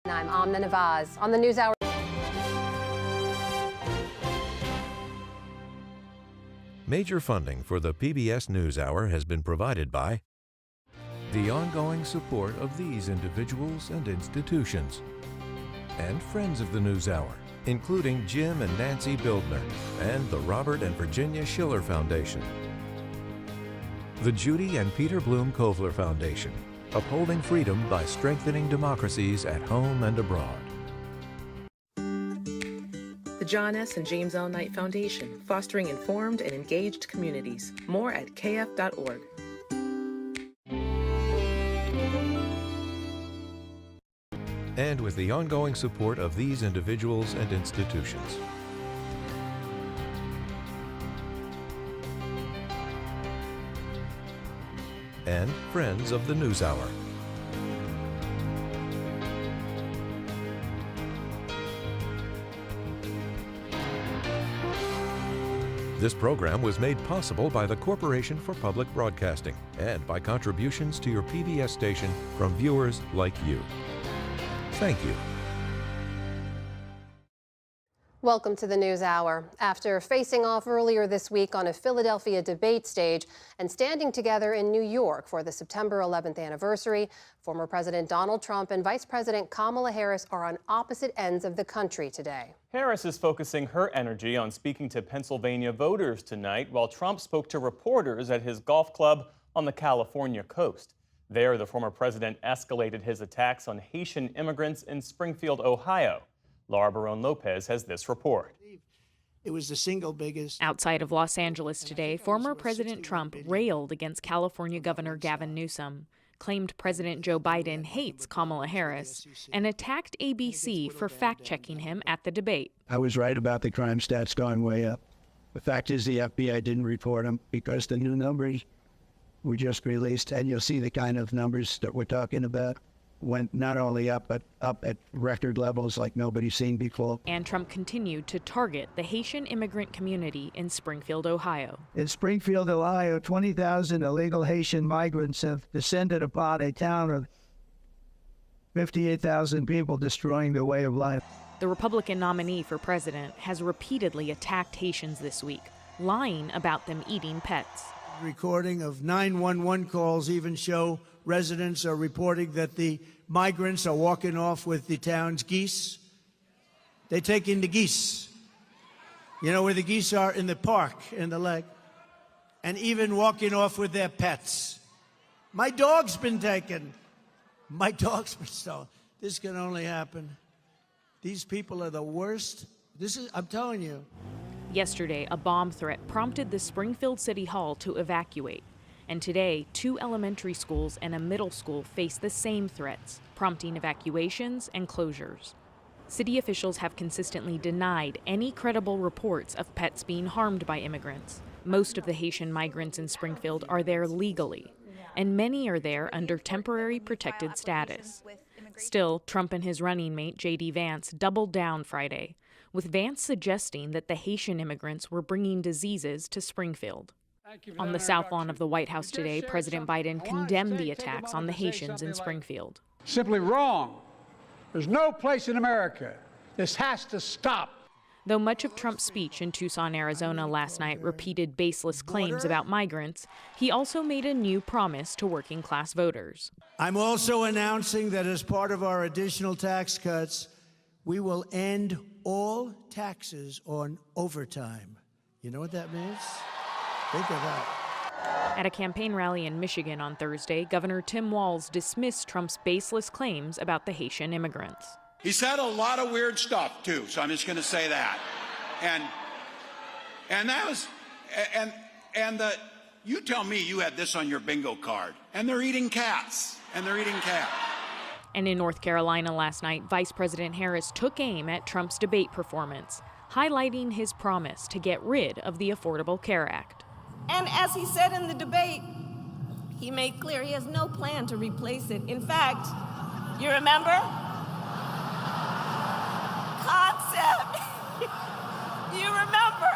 I'm Amna Nawaz on the NewsHour. Major funding for the PBS NewsHour has been provided by the ongoing support of these individuals and institutions and friends of the NewsHour, including Jim and Nancy Bildner and the Robert and Virginia Schiller Foundation, the Judy and Peter Bloom Kovler Foundation, upholding freedom by strengthening democracies at home and abroad. The John S. and James L. Knight Foundation, fostering informed and engaged communities. More at kf.org. And with the ongoing support of these individuals and institutions. And friends of the NewsHour. This program was made possible by the Corporation for Public Broadcasting and by contributions to your PBS station from viewers like you. Thank you. Welcome to the NewsHour. After facing off earlier this week on a Philadelphia debate stage and standing together in New York for the September 11th anniversary, former President Donald Trump and Vice President Kamala Harris are on opposite ends of the country today. Harris is focusing her energy on speaking to Pennsylvania voters tonight, while Trump spoke to reporters at his golf club on the California coast. There, the former president escalated his attacks on Haitian immigrants in Springfield, Ohio. Laura Barone Lopez has this report. It was the single biggest. Outside of Los Angeles today, former President Trump railed against California Governor Gavin Newsom, claimed President Joe Biden hates Kamala Harris, and attacked ABC for fact-checking him at the debate. I was right about the crime stats going way up. The fact is the FBI didn't report them because the new numbers were just released, and you'll see the kind of numbers that we're talking about went not only up, but up at record levels like nobody's seen before. And Trump continued to target the Haitian immigrant community in Springfield, Ohio. In Springfield, Ohio, 20,000 illegal Haitian migrants have descended upon a town of 58,000 people, destroying their way of life. The Republican nominee for president has repeatedly attacked Haitians this week, lying about them eating pets. Recording of 911 calls even show residents are reporting that the migrants are walking off with the town's geese. They take in the geese. You know where the geese are? In the park, in the lake. And even walking off with their pets. My dog's been taken. My dog's been stolen. This can only happen. These people are the worst. I'm telling you. Yesterday, a bomb threat prompted the Springfield City Hall to evacuate. And today, 2 elementary schools and a middle school face the same threats, prompting evacuations and closures. City officials have consistently denied any credible reports of pets being harmed by immigrants. Most of the Haitian migrants in Springfield are there legally, and many are there under temporary protected status. Still, Trump and his running mate, J.D. Vance, doubled down Friday, with Vance suggesting that the Haitian immigrants were bringing diseases to Springfield. On the South Lawn of the White House today, President Biden condemned the attacks on the Haitians in Springfield. Simply wrong. There's no place in America. This has to stop. Though much of Trump's speech in Tucson, Arizona last night repeated baseless claims about migrants, he also made a new promise to working-class voters. I'm also announcing that as part of our additional tax cuts, we will end all taxes on overtime. You know what that means? Think of that. At a campaign rally in Michigan on Thursday, Governor Tim Walz dismissed Trump's baseless claims about the Haitian immigrants. He said a lot of weird stuff, too, so I'm just going to say that. And that was, you tell me you had this on your bingo card, and they're eating cats, and in North Carolina last night, Vice President Harris took aim at Trump's debate performance, highlighting his promise to get rid of the Affordable Care Act. And as he said in the debate, he made clear he has no plan to replace it. In fact, you remember? Concept. You remember?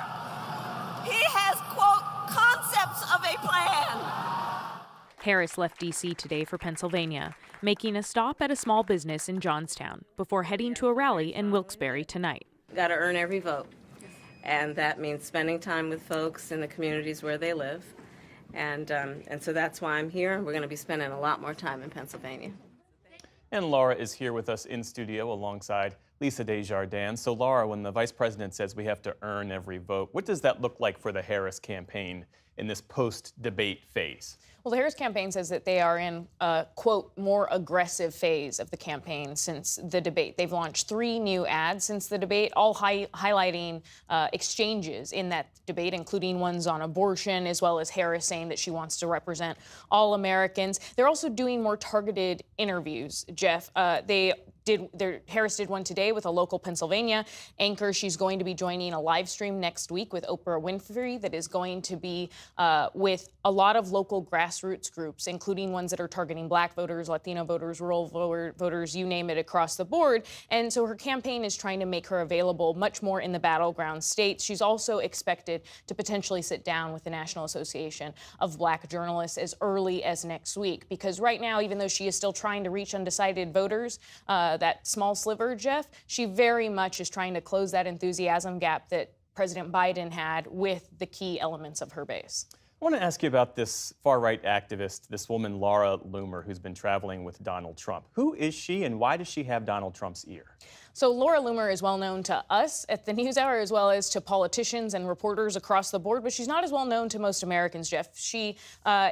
He has, quote, concepts of a plan. Harris left D.C. today for Pennsylvania, making a stop at a small business in Johnstown before heading to a rally in Wilkes-Barre tonight. Got to earn every vote, and that means spending time with folks in the communities where they live, and so that's why I'm here. We're going to be spending a lot more time in Pennsylvania. And Laura is here with us in studio alongside Lisa Desjardins. So Laura, when the vice president says we have to earn every vote, what does that look like for the Harris campaign in this post-debate phase? Well, the Harris campaign says that they are in a, quote, more aggressive phase of the campaign since the debate. They've launched 3 new ads since the debate, all highlighting exchanges in that debate, including ones on abortion, as well as Harris saying that she wants to represent all Americans. They're also doing more targeted interviews, Jeff. Harris did one today with a local Pennsylvania anchor. She's going to be joining a live stream next week with Oprah Winfrey that is going to be with a lot of local grassroots groups, including ones that are targeting Black voters, Latino voters, rural voters, you name it, across the board. And so her campaign is trying to make her available much more in the battleground states. She's also expected to potentially sit down with the National Association of Black Journalists as early as next week, because right now, even though she is still trying to reach undecided voters, that small sliver, Jeff, she very much is trying to close that enthusiasm gap that President Biden had with the key elements of her base. I want to ask you about this far-right activist, this woman, Laura Loomer, who's been traveling with Donald Trump. Who is she, and why does she have Donald Trump's ear? So Laura Loomer is well known to us at the NewsHour as well as to politicians and reporters across the board, but she's not as well known to most Americans, Jeff. She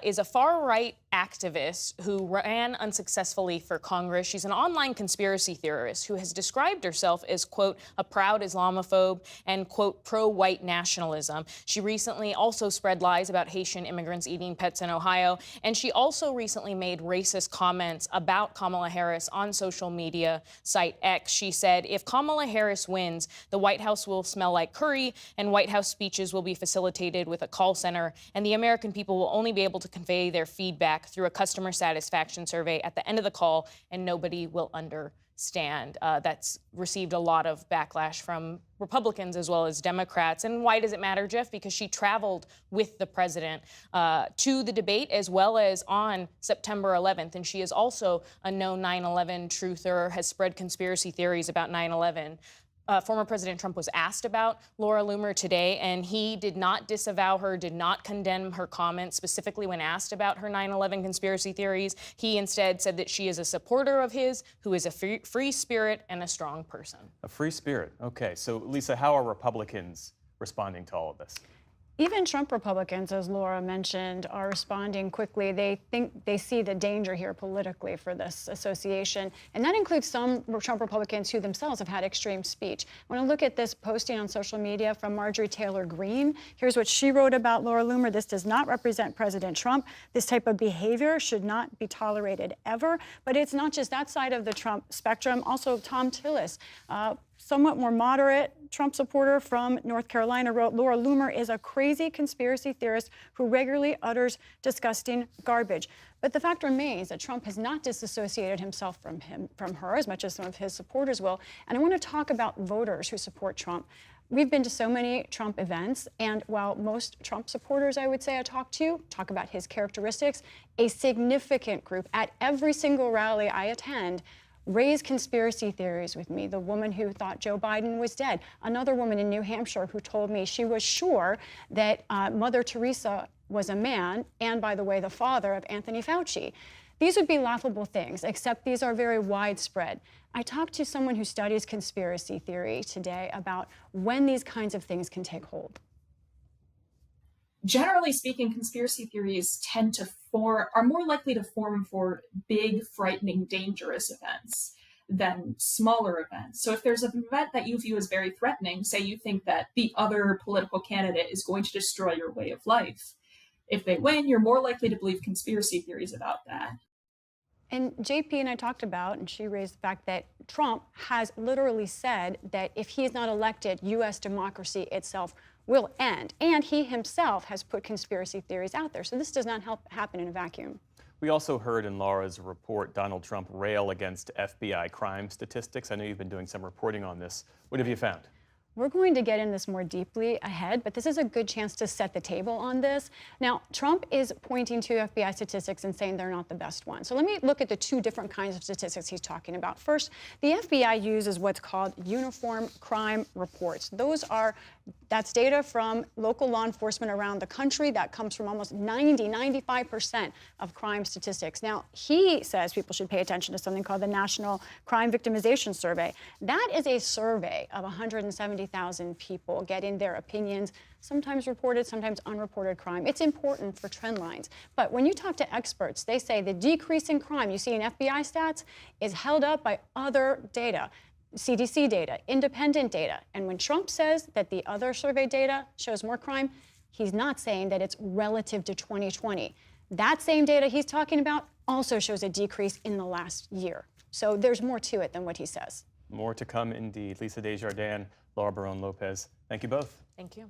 is a far-right activist who ran unsuccessfully for Congress. She's an online conspiracy theorist who has described herself as, quote, a proud Islamophobe and, quote, pro-white nationalism. She recently also spread lies about Haitian immigrants eating pets in Ohio, and she also recently made racist comments about Kamala Harris on social media site X. She said, if Kamala Harris wins, the White House will smell like curry, and White House speeches will be facilitated with a call center, and the American people will only be able to convey their feedback through a customer satisfaction survey at the end of the call, and nobody will understand. That's received a lot of backlash from Republicans as well as Democrats. And why does it matter, Jeff? Because she traveled with the president to the debate as well as on September 11th. And she is also a known 9/11 truther, has spread conspiracy theories about 9/11. Former President Trump was asked about Laura Loomer today, and he did not disavow her, did not condemn her comments, specifically when asked about her 9/11 conspiracy theories. He instead said that she is a supporter of his, who is a free spirit and a strong person. A free spirit. Okay, so Lisa, how are Republicans responding to all of this? Even Trump Republicans, as Laura mentioned, are responding quickly. They think they see the danger here politically for this association. And that includes some Trump Republicans who themselves have had extreme speech. When I look at this posting on social media from Marjorie Taylor Greene, here's what she wrote about Laura Loomer. This does not represent President Trump. This type of behavior should not be tolerated ever. But it's not just that side of the Trump spectrum. Also, Tom Tillis, somewhat more moderate Trump supporter from North Carolina, wrote, Laura Loomer is a crazy conspiracy theorist who regularly utters disgusting garbage. But the fact remains that Trump has not disassociated himself from her as much as some of his supporters will. And I want to talk about voters who support Trump. We've been to so many Trump events, and while most Trump supporters, I would say I talk about his characteristics, a significant group at every single rally I attend raise conspiracy theories with me. The woman who thought Joe Biden was dead. Another woman in New Hampshire who told me she was sure that Mother Teresa was a man, and by the way, the father of Anthony Fauci. These would be laughable things, except these are very widespread. I talked to someone who studies conspiracy theory today about when these kinds of things can take hold. Generally speaking, conspiracy theories are more likely to form for big, frightening, dangerous events than smaller events. So if there's an event that you view as very threatening, say you think that the other political candidate is going to destroy your way of life, if they win, you're more likely to believe conspiracy theories about that. And JP and I talked about, and she raised the fact that Trump has literally said that if he's not elected, U.S. democracy itself will end. And he himself has put conspiracy theories out there. So this does not happen in a vacuum. We also heard in Laura's report Donald Trump rail against FBI crime statistics. I know you've been doing some reporting on this. What have you found? We're going to get in this more deeply ahead, but this is a good chance to set the table on this. Now, Trump is pointing to FBI statistics and saying they're not the best ones. So let me look at the two different kinds of statistics he's talking about. First, the FBI uses what's called uniform crime reports. That's data from local law enforcement around the country. That comes from almost 95% of crime statistics. Now, he says people should pay attention to something called the National Crime Victimization Survey. That is a survey of 170,000 people getting their opinions, sometimes reported, sometimes unreported crime. It's important for trend lines. But when you talk to experts, they say the decrease in crime you see in FBI stats is held up by other data. CDC data, independent data. And when Trump says that the other survey data shows more crime, he's not saying that it's relative to 2020. That same data he's talking about also shows a decrease in the last year. So there's more to it than what he says. More to come indeed. Lisa Desjardins, Laura Barone-Lopez. Thank you both. Thank you.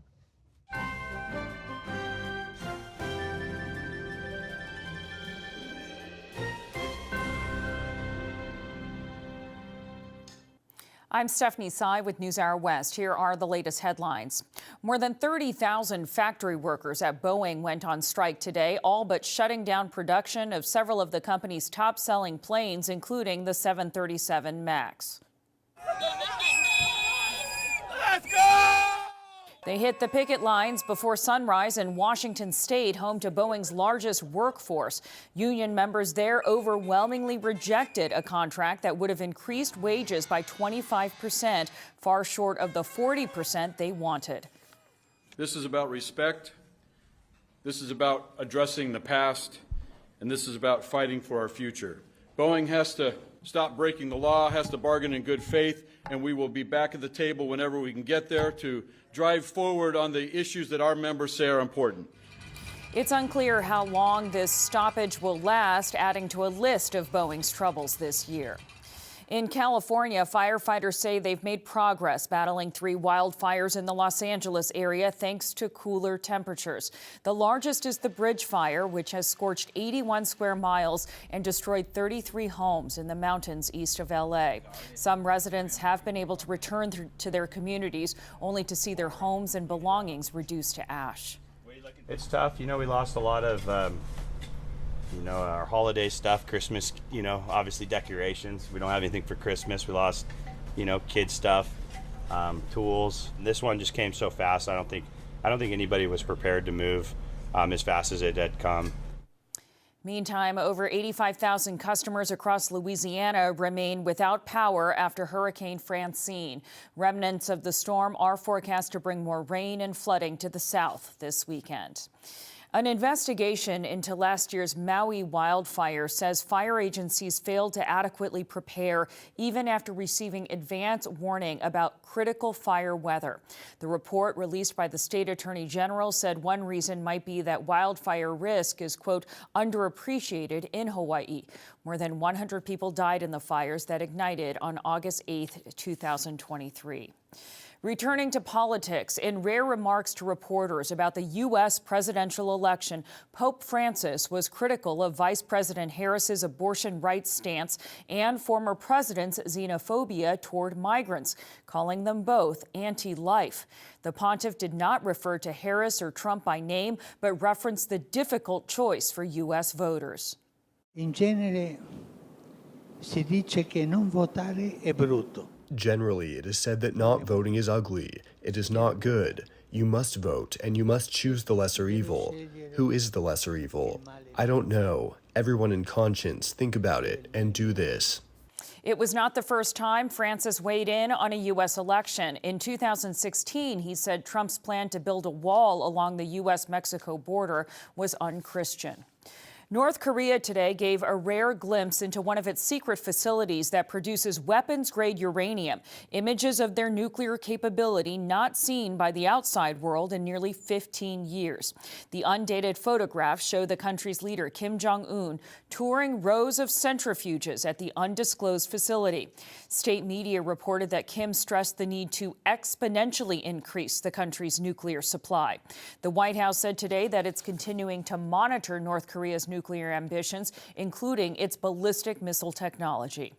I'm Stephanie Tsai with NewsHour West. Here are the latest headlines. More than 30,000 factory workers at Boeing went on strike today, all but shutting down production of several of the company's top-selling planes, including the 737 MAX. Let's go! They hit the picket lines before sunrise in Washington state, home to Boeing's largest workforce. Union members there overwhelmingly rejected a contract that would have increased wages by 25%, far short of the 40% they wanted. This is about respect. This is about addressing the past. And this is about fighting for our future. Boeing has to stop breaking the law, has to bargain in good faith, and we will be back at the table whenever we can get there to drive forward on the issues that our members say are important. It's unclear how long this stoppage will last, adding to a list of Boeing's troubles this year. In California, firefighters say they've made progress battling 3 wildfires in the Los Angeles area thanks to cooler temperatures. The largest is the Bridge Fire, which has scorched 81 square miles and destroyed 33 homes in the mountains east of L.A. Some residents have been able to return to their communities, only to see their homes and belongings reduced to ash. It's tough. We lost a lot of our holiday stuff, Christmas, obviously decorations. We don't have anything for Christmas. We lost, kids stuff, tools. This one just came so fast. I don't think anybody was prepared to move as fast as it had come. Meantime, over 85,000 customers across Louisiana remain without power after Hurricane Francine. Remnants of the storm are forecast to bring more rain and flooding to the south this weekend. An investigation into last year's Maui wildfire says fire agencies failed to adequately prepare even after receiving advance warning about critical fire weather. The report released by the state attorney general said one reason might be that wildfire risk is, quote, underappreciated in Hawaii. More than 100 people died in the fires that ignited on August 8, 2023. Returning to politics, in rare remarks to reporters about the U.S. presidential election, Pope Francis was critical of Vice President Harris's abortion rights stance and former president's xenophobia toward migrants, calling them both anti-life. The pontiff did not refer to Harris or Trump by name, but referenced the difficult choice for U.S. voters. In genere si dice che non votare è brutto. Generally, it is said that not voting is ugly. It is not good. You must vote, and you must choose the lesser evil. Who is the lesser evil? I don't know. Everyone in conscience, think about it and do this. It was not the first time Francis weighed in on a U.S. election. In 2016, he said Trump's plan to build a wall along the U.S.-Mexico border was unchristian. North Korea today gave a rare glimpse into one of its secret facilities that produces weapons-grade uranium, images of their nuclear capability not seen by the outside world in nearly 15 years. The undated photographs show the country's leader, Kim Jong-un, touring rows of centrifuges at the undisclosed facility. State media reported that Kim stressed the need to exponentially increase the country's nuclear supply. The White House said today that it's continuing to monitor North Korea's nuclear ambitions, including its ballistic missile technology.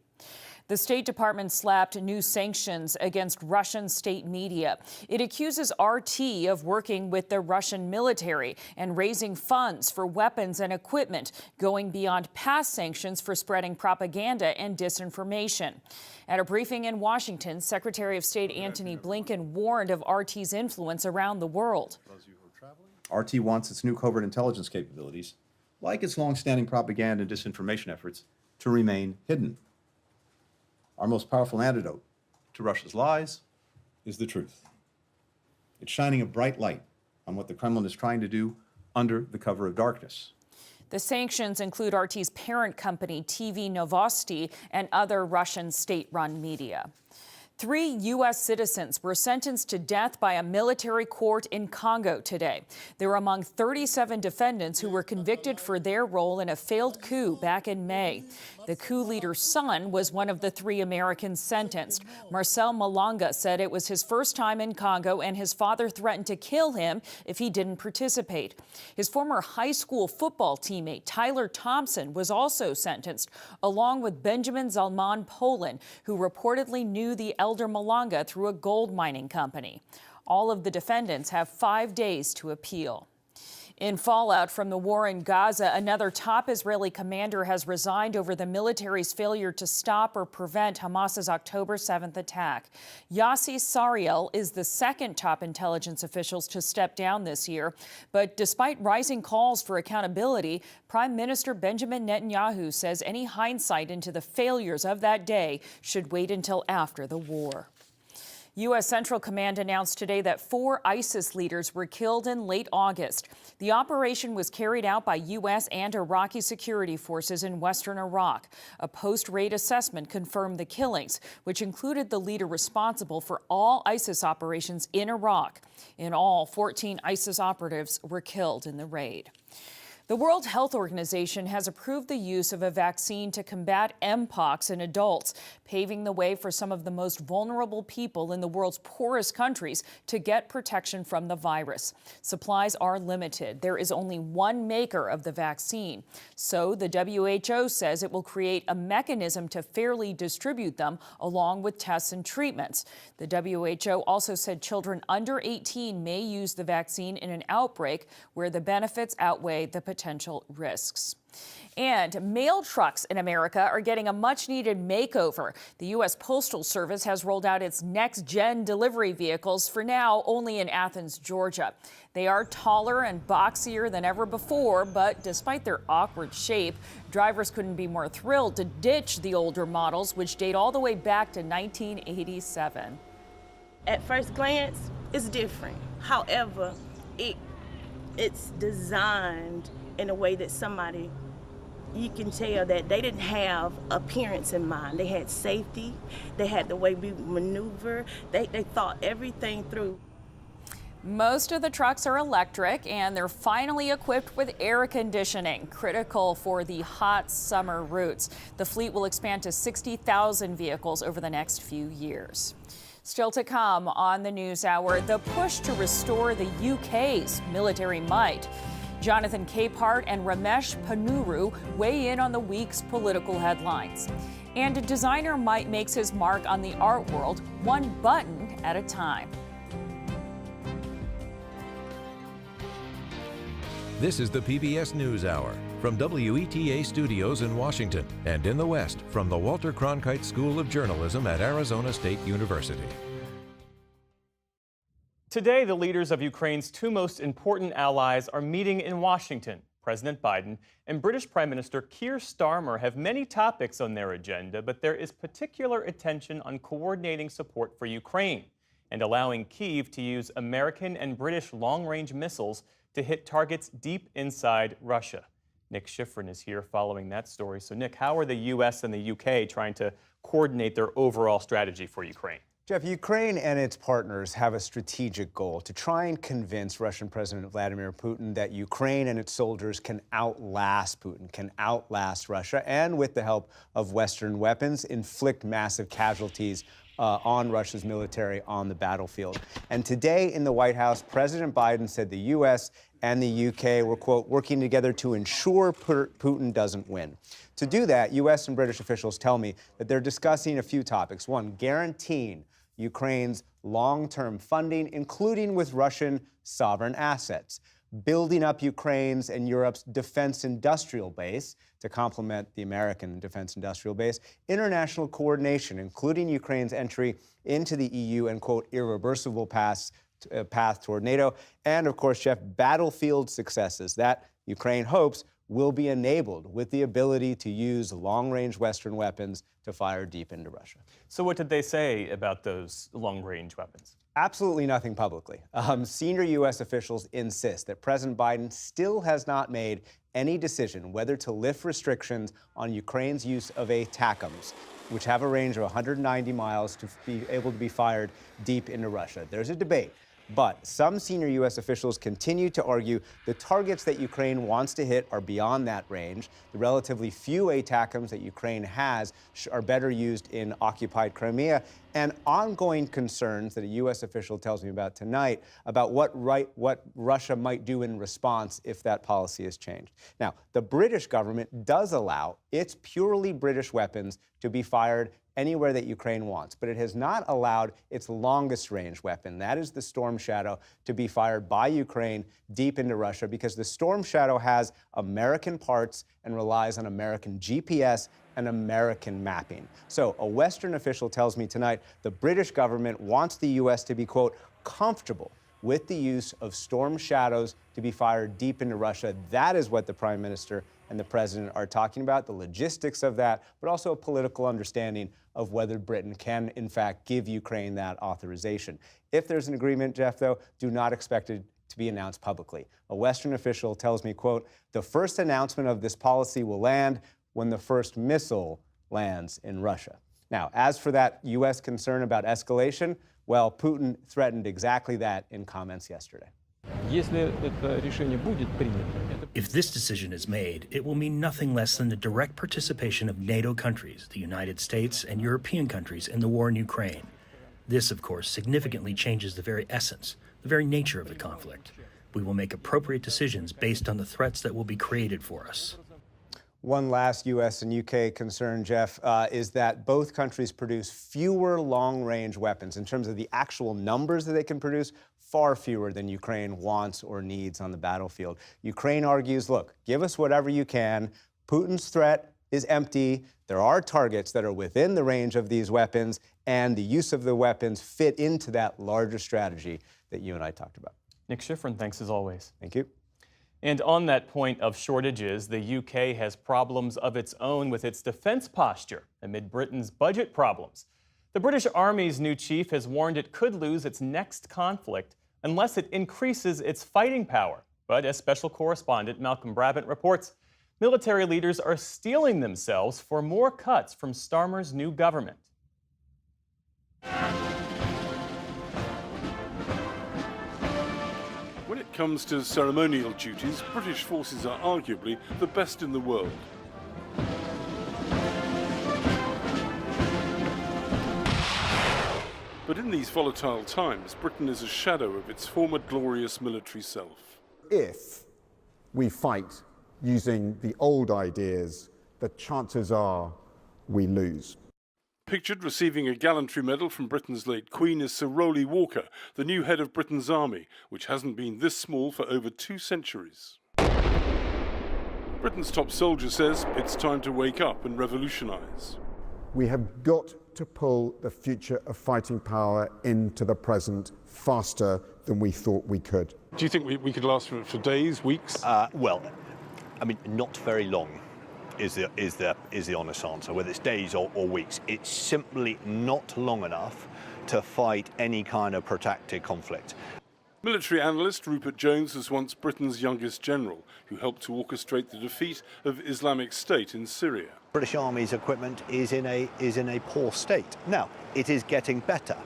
The State Department slapped new sanctions against Russian state media. It accuses RT of working with the Russian military and raising funds for weapons and equipment, going beyond past sanctions for spreading propaganda and disinformation. At a briefing in Washington, Secretary of State Antony Blinken warned of RT's influence around the world. RT wants its new covert intelligence capabilities, like its long-standing propaganda and disinformation efforts, to remain hidden. Our most powerful antidote to Russia's lies is the truth. It's shining a bright light on what the Kremlin is trying to do under the cover of darkness. The sanctions include RT's parent company, TV Novosti, and other Russian state-run media. 3 U.S. citizens were sentenced to death by a military court in Congo today. They were among 37 defendants who were convicted for their role in a failed coup back in May. The coup leader's son was one of the 3 Americans sentenced. Marcel Malanga said it was his first time in Congo, and his father threatened to kill him if he didn't participate. His former high school football teammate, Tyler Thompson, was also sentenced, along with Benjamin Zalman Poland, who reportedly knew the elder Malanga through a gold mining company. All of the defendants have 5 days to appeal. In fallout from the war in Gaza, another top Israeli commander has resigned over the military's failure to stop or prevent Hamas's October 7th attack. Yossi Sariel is the second top intelligence officials to step down this year. But despite rising calls for accountability, Prime Minister Benjamin Netanyahu says any hindsight into the failures of that day should wait until after the war. U.S. Central Command announced today that 4 ISIS leaders were killed in late August. The operation was carried out by U.S. and Iraqi security forces in western Iraq. A post-raid assessment confirmed the killings, which included the leader responsible for all ISIS operations in Iraq. In all, 14 ISIS operatives were killed in the raid. The World Health Organization has approved the use of a vaccine to combat Mpox in adults, paving the way for some of the most vulnerable people in the world's poorest countries to get protection from the virus. Supplies are limited. There is only one maker of the vaccine. So the WHO says it will create a mechanism to fairly distribute them along with tests and treatments. The WHO also said children under 18 may use the vaccine in an outbreak where the benefits outweigh the potential risks. And mail trucks in America are getting a much-needed makeover. The U.S. Postal Service has rolled out its next-gen delivery vehicles, for now only in Athens, Georgia. They are taller and boxier than ever before, but despite their awkward shape, drivers couldn't be more thrilled to ditch the older models, which date all the way back to 1987. At first glance, it's different. However, it's designed in a way that you can tell that they didn't have appearance in mind. They had safety, they had the way we maneuver, they thought everything through. Most of the trucks are electric, and they're finally equipped with air conditioning, critical for the hot summer routes. The fleet will expand to 60,000 vehicles over the next few years. Still to come on the NewsHour, the push to restore the UK's military might. Jonathan Capehart and Ramesh Ponnuru weigh in on the week's political headlines. And a designer might makes his mark on the art world, one button at a time. This is the PBS NewsHour from WETA Studios in Washington and in the West from the Walter Cronkite School of Journalism at Arizona State University. Today, the leaders of Ukraine's 2 most important allies are meeting in Washington. President Biden and British Prime Minister Keir Starmer have many topics on their agenda, but there is particular attention on coordinating support for Ukraine and allowing Kyiv to use American and British long-range missiles to hit targets deep inside Russia. Nick Schifrin is here following that story. So, Nick, how are the U.S. and the U.K. trying to coordinate their overall strategy for Ukraine? Jeff, Ukraine and its partners have a strategic goal to try and convince Russian President Vladimir Putin that Ukraine and its soldiers can outlast Putin, can outlast Russia, and with the help of Western weapons, inflict massive casualties on Russia's military on the battlefield. And today in the White House, President Biden said the U.S. and the UK were, quote, working together to ensure Putin doesn't win. To do that, U.S. and British officials tell me that they're discussing a few topics. One, guaranteeing Ukraine's long-term funding, including with Russian sovereign assets, building up Ukraine's and Europe's defense industrial base to complement the American defense industrial base, international coordination, including Ukraine's entry into the EU and, quote, irreversible path toward NATO, and, of course, Jeff, battlefield successes that Ukraine hopes will be enabled with the ability to use long-range Western weapons to fire deep into Russia. So what did they say about those long-range weapons? Absolutely nothing publicly. Senior U.S. officials insist that President Biden still has not made any decision whether to lift restrictions on Ukraine's use of ATACMS, which have a range of 190 miles to be able to be fired deep into Russia. There's a debate. But some senior U.S. officials continue to argue the targets that Ukraine wants to hit are beyond that range. The relatively few ATACMS that Ukraine has are better used in occupied Crimea, and ongoing concerns that a U.S. official tells me about tonight about what Russia might do in response if that policy is changed. Now, the British government does allow its purely British weapons to be fired anywhere that Ukraine wants, but it has not allowed its longest range weapon, that is the Storm Shadow, to be fired by Ukraine deep into Russia because the Storm Shadow has American parts and relies on American GPS and American mapping. So a Western official tells me tonight the British government wants the U.S. to be, quote, comfortable with the use of Storm Shadows to be fired deep into Russia. That is what the Prime Minister and the President are talking about, the logistics of that, but also a political understanding of whether Britain can, in fact, give Ukraine that authorization. If there's an agreement, Jeff, though, do not expect it to be announced publicly. A Western official tells me, quote, the first announcement of this policy will land when the first missile lands in Russia. Now, as for that U.S. concern about escalation, well, Putin threatened exactly that in comments yesterday. If this decision is made, it will mean nothing less than the direct participation of NATO countries, the United States and European countries, in the war in Ukraine. This, of course, significantly changes the very essence, the very nature of the conflict. We will make appropriate decisions based on the threats that will be created for us. One last U.S. and UK concern, Jeff, is that both countries produce fewer long-range weapons. In terms of the actual numbers that they can produce, far fewer than Ukraine wants or needs on the battlefield. Ukraine argues, look, give us whatever you can. Putin's threat is empty. There are targets that are within the range of these weapons, and the use of the weapons fit into that larger strategy that you and I talked about. Nick Schifrin, thanks as always. Thank you. And on that point of shortages, the UK has problems of its own with its defense posture amid Britain's budget problems. The British Army's new chief has warned it could lose its next conflict unless it increases its fighting power. But as special correspondent Malcolm Brabant reports, military leaders are steeling themselves for more cuts from Starmer's new government. When it comes to ceremonial duties, British forces are arguably the best in the world. But in these volatile times, Britain is a shadow of its former glorious military self. If we fight using the old ideas, the chances are we lose. Pictured receiving a gallantry medal from Britain's late Queen is Sir Rowley Walker, the new head of Britain's army, which hasn't been this small for over 2 centuries. Britain's top soldier says it's time to wake up and revolutionise. We have got to pull the future of fighting power into the present faster than we thought we could. Do you think we could last for days, weeks? Well, I mean, not very long is the honest answer. Whether it's days or weeks, it's simply not long enough to fight any kind of protracted conflict. Military analyst Rupert Jones was once Britain's youngest general, who helped to orchestrate the defeat of Islamic State in Syria. British Army's equipment is in a poor state. Now, it is getting better,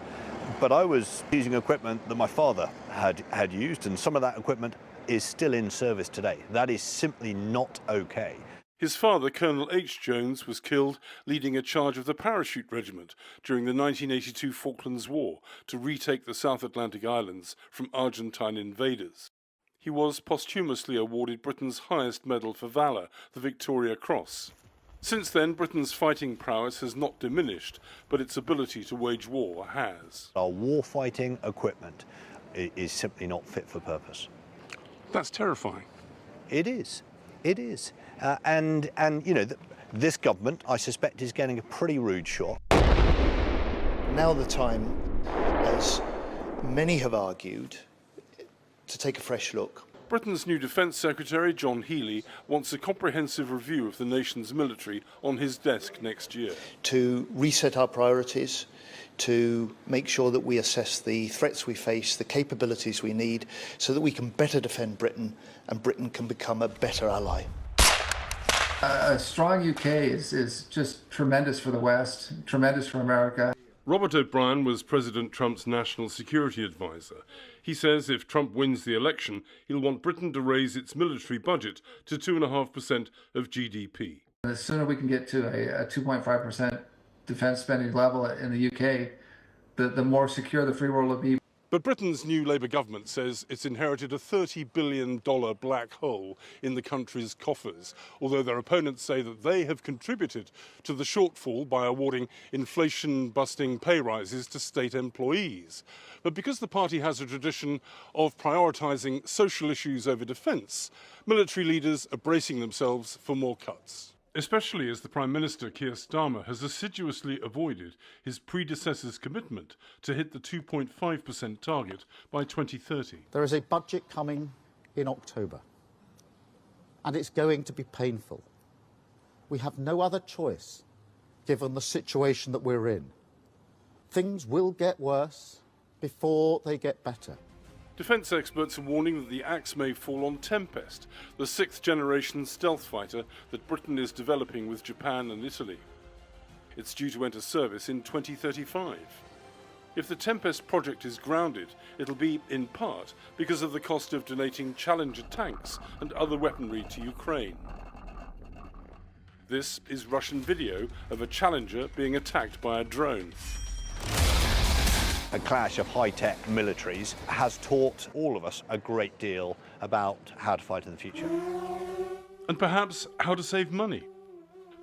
but I was using equipment that my father had used, and some of that equipment is still in service today. That is simply not okay. His father, Colonel H. Jones, was killed leading a charge of the Parachute Regiment during the 1982 Falklands War to retake the South Atlantic Islands from Argentine invaders. He was posthumously awarded Britain's highest medal for valour, the Victoria Cross. Since then, Britain's fighting prowess has not diminished, but its ability to wage war has. Our war-fighting equipment is simply not fit for purpose. That's terrifying. It is. It is. And you know, this government, I suspect, is getting a pretty rude shock. Now the time, as many have argued, to take a fresh look. Britain's new Defence Secretary, John Healey, wants a comprehensive review of the nation's military on his desk next year. To reset our priorities, to make sure that we assess the threats we face, the capabilities we need, so that we can better defend Britain and Britain can become a better ally. A strong UK is just tremendous for the West, tremendous for America. Robert O'Brien was President Trump's national security advisor. He says if Trump wins the election, he'll want Britain to raise its military budget to 2.5% of GDP. The sooner we can get to a 2.5% defence spending level in the UK, the more secure the free world will be. But Britain's new Labour government says it's inherited a $30 billion black hole in the country's coffers, although their opponents say that they have contributed to the shortfall by awarding inflation-busting pay rises to state employees. But because the party has a tradition of prioritising social issues over defence, military leaders are bracing themselves for more cuts. Especially as the Prime Minister, Keir Starmer, has assiduously avoided his predecessor's commitment to hit the 2.5% target by 2030. There is a budget coming in October, and it's going to be painful. We have no other choice, given the situation that we're in. Things will get worse before they get better. Defence experts are warning that the axe may fall on Tempest, the sixth-generation stealth fighter that Britain is developing with Japan and Italy. It's due to enter service in 2035. If the Tempest project is grounded, it'll be, in part, because of the cost of donating Challenger tanks and other weaponry to Ukraine. This is Russian video of a Challenger being attacked by a drone. A clash of high-tech militaries has taught all of us a great deal about how to fight in the future. And perhaps how to save money.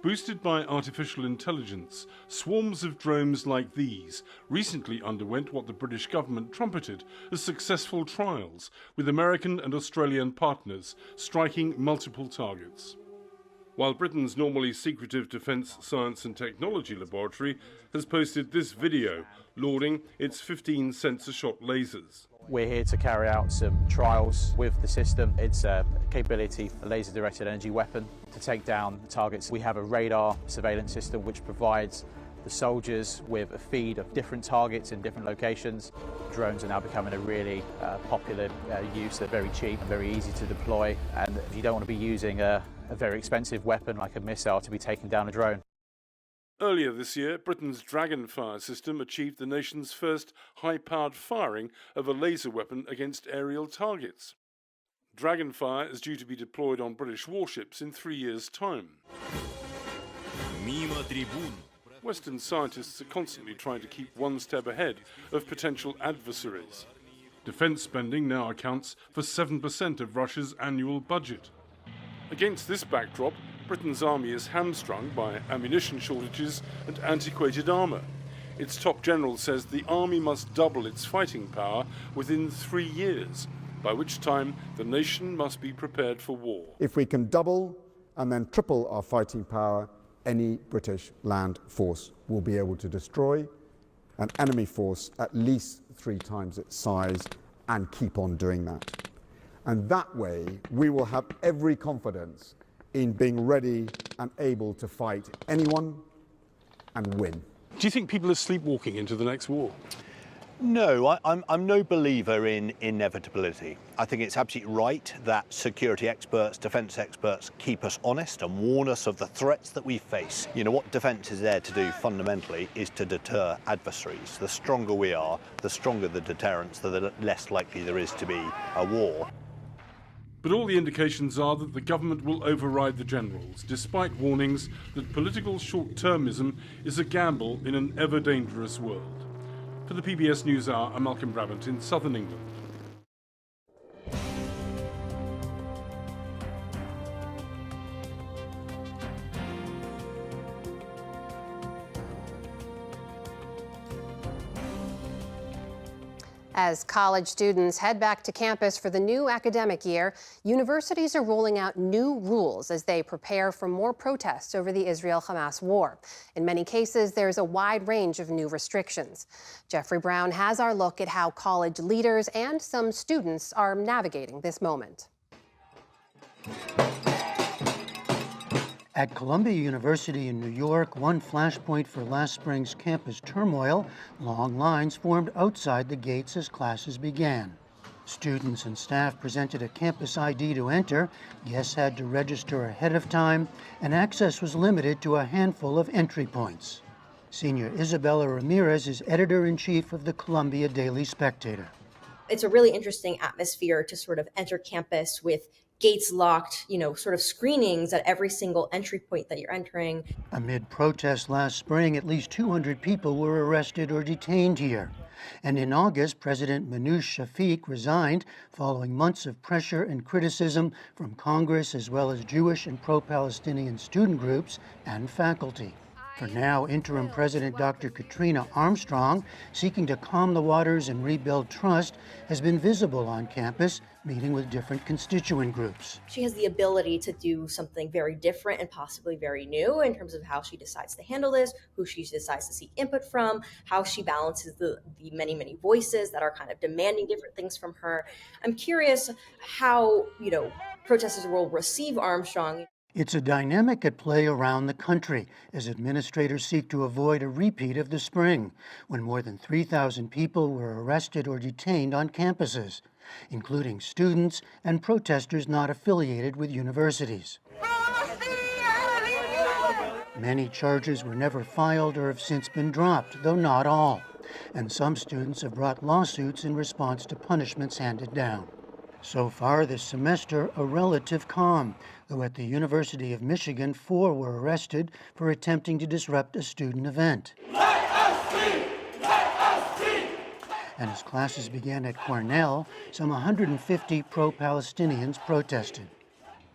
Boosted by artificial intelligence, swarms of drones like these recently underwent what the British government trumpeted as successful trials, with American and Australian partners striking multiple targets. While Britain's normally secretive Defence Science and Technology Laboratory has posted this video lauding its 15 sensor-shot lasers. We're here to carry out some trials with the system. It's a capability, a laser-directed energy weapon to take down targets. We have a radar surveillance system which provides the soldiers with a feed of different targets in different locations. Drones are now becoming a really popular use. They're very cheap and very easy to deploy, and if you don't want to be using a very expensive weapon like a missile to be taking down a drone. Earlier this year, Britain's Dragonfire system achieved the nation's first high-powered firing of a laser weapon against aerial targets. Dragonfire is due to be deployed on British warships in 3 years' time. Western scientists are constantly trying to keep one step ahead of potential adversaries. Defence spending now accounts for 7% of Russia's annual budget. Against this backdrop, Britain's army is hamstrung by ammunition shortages and antiquated armour. Its top general says the army must double its fighting power within 3 years, by which time the nation must be prepared for war. If we can double and then triple our fighting power, any British land force will be able to destroy an enemy force at least 3 times its size and keep on doing that. And that way, we will have every confidence in being ready and able to fight anyone and win. Do you think people are sleepwalking into the next war? No, I'm no believer in inevitability. I think it's absolutely right that security experts, defence experts keep us honest and warn us of the threats that we face. You know, what defence is there to do fundamentally is to deter adversaries. The stronger we are, the stronger the deterrence, the less likely there is to be a war. But all the indications are that the government will override the generals, despite warnings that political short-termism is a gamble in an ever-dangerous world. For the PBS NewsHour, I'm Malcolm Brabant in southern England. As college students head back to campus for the new academic year, universities are rolling out new rules as they prepare for more protests over the Israel-Hamas war. In many cases, there's a wide range of new restrictions. Jeffrey Brown has our look at how college leaders and some students are navigating this moment. At Columbia University in New York, one flashpoint for last spring's campus turmoil, long lines formed outside the gates as classes began. Students and staff presented a campus ID to enter, guests had to register ahead of time, and access was limited to a handful of entry points. Senior Isabella Ramirez is editor-in-chief of the Columbia Daily Spectator. It's a really interesting atmosphere to sort of enter campus with gates locked, sort of screenings at every single entry point that you're entering. Amid protests last spring, at least 200 people were arrested or detained here. And in August, President Manoush Shafiq resigned following months of pressure and criticism from Congress as well as Jewish and pro-Palestinian student groups and faculty. For now, interim President Dr. Katrina Armstrong, seeking to calm the waters and rebuild trust, has been visible on campus, meeting with different constituent groups. She has the ability to do something very different and possibly very new in terms of how she decides to handle this, who she decides to seek input from, how she balances the many, many voices that are kind of demanding different things from her. I'm curious how, protesters will receive Armstrong. It's a dynamic at play around the country as administrators seek to avoid a repeat of the spring, when more than 3,000 people were arrested or detained on campuses, including students and protesters not affiliated with universities. Many charges were never filed or have since been dropped, though not all, and some students have brought lawsuits in response to punishments handed down. So far this semester, a relative calm, though at the University of Michigan, 4 were arrested for attempting to disrupt a student event. And as classes began at Cornell, some 150 pro-Palestinians protested.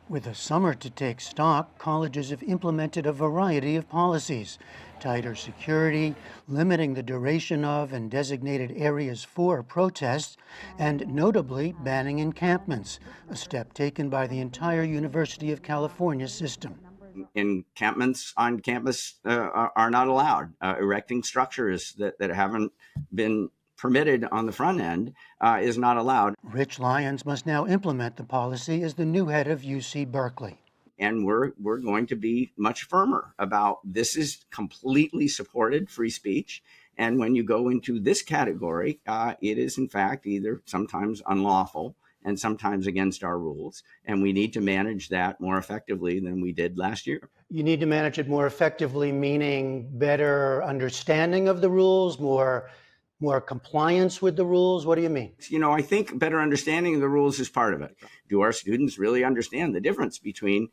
With the summer to take stock, colleges have implemented a variety of policies: tighter security, limiting the duration of and designated areas for protests, and notably banning encampments, a step taken by the entire University of California system. Encampments on campus are not allowed. Erecting structures that haven't been permitted on the front end is not allowed. Rich Lyons must now implement the policy as the new head of UC Berkeley. And we're going to be much firmer about this is completely supported free speech. And when you go into this category, it is in fact either sometimes unlawful and sometimes against our rules. And we need to manage that more effectively than we did last year. You need to manage it more effectively, meaning better understanding of the rules, more compliance with the rules? What do you mean? I think better understanding of the rules is part of it. Do our students really understand the difference between,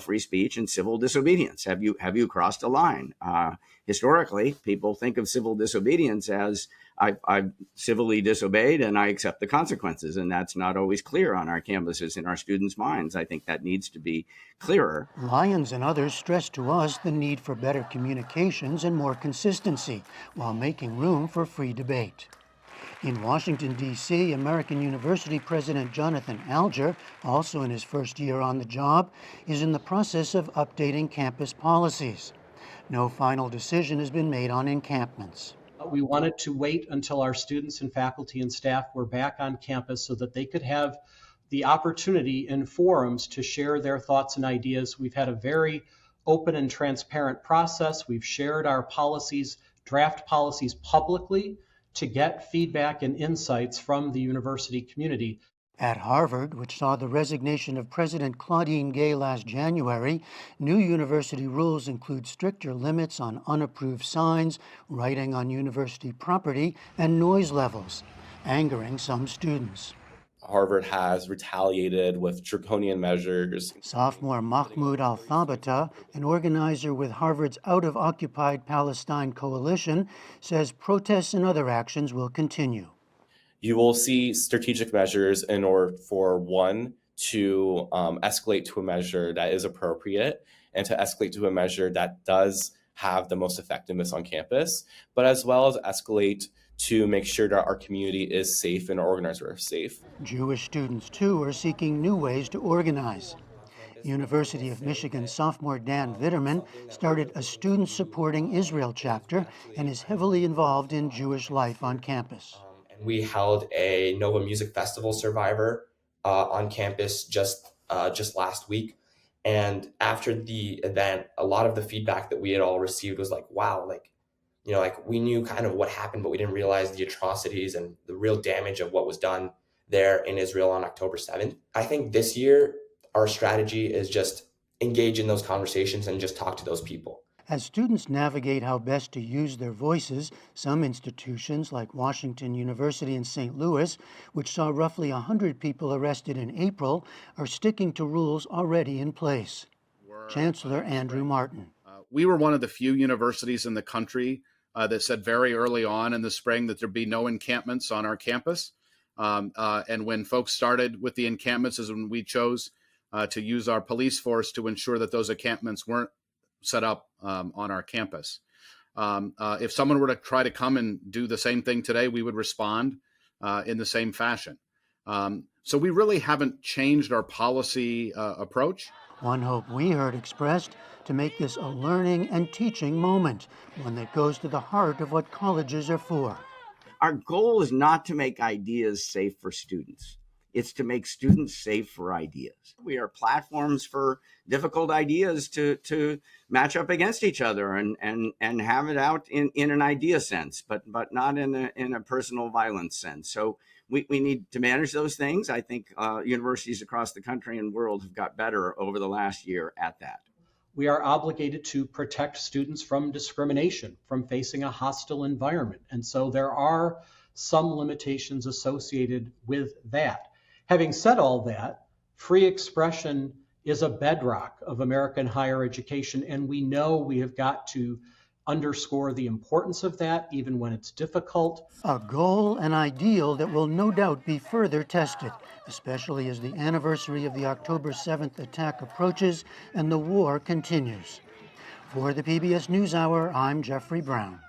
free speech and civil disobedience? Have you crossed a line? Historically, people think of civil disobedience as I've civilly disobeyed and I accept the consequences. And that's not always clear on our campuses, in our students' minds. I think that needs to be clearer. Lyons and others stressed to us the need for better communications and more consistency while making room for free debate. In Washington, D.C., American University President Jonathan Alger, also in his first year on the job, is in the process of updating campus policies. No final decision has been made on encampments. We wanted to wait until our students and faculty and staff were back on campus so that they could have the opportunity in forums to share their thoughts and ideas. We've had a very open and transparent process. We've shared our policies, draft policies publicly to get feedback and insights from the university community. At Harvard, which saw the resignation of President Claudine Gay last January, new university rules include stricter limits on unapproved signs, writing on university property, and noise levels, angering some students. Harvard has retaliated with draconian measures. Sophomore Mahmoud Al-Thabata, an organizer with Harvard's Out of Occupied Palestine Coalition, says protests and other actions will continue. You will see strategic measures in order for one, to escalate to a measure that is appropriate and to escalate to a measure that does have the most effectiveness on campus, but as well as escalate to make sure that our community is safe and our organizers are safe. Jewish students, too, are seeking new ways to organize. University of Michigan sophomore Dan Vitterman started a Students Supporting Israel chapter and is heavily involved in Jewish life on campus. We held a Nova Music Festival Survivor on campus just last week. And after the event, a lot of the feedback that we had all received was like, wow, we knew kind of what happened, but we didn't realize the atrocities and the real damage of what was done there in Israel on October 7th. I think this year, our strategy is just engage in those conversations and just talk to those people. As students navigate how best to use their voices, some institutions like Washington University in St. Louis, which saw roughly 100 people arrested in April, are sticking to rules already in place. Chancellor Andrew Martin. We were one of the few universities in the country that said very early on in the spring that there'd be no encampments on our campus. And when folks started with the encampments is when we chose to use our police force to ensure that those encampments weren't set up on our campus. If someone were to try to come and do the same thing today, we would respond in the same fashion. So we really haven't changed our policy approach. One hope we heard expressed to make this a learning and teaching moment, one that goes to the heart of what colleges are for. Our goal is not to make ideas safe for students. It's to make students safe for ideas. We are platforms for difficult ideas to match up against each other and have it out in an idea sense, but not in a personal violence sense. So we need to manage those things. I think universities across the country and world have got better over the last year at that. We are obligated to protect students from discrimination, from facing a hostile environment. And so there are some limitations associated with that. Having said all that, free expression is a bedrock of American higher education, and we know we have got to underscore the importance of that, even when it's difficult. A goal, an ideal that will no doubt be further tested, especially as the anniversary of the October 7th attack approaches and the war continues. For the PBS NewsHour, I'm Jeffrey Brown.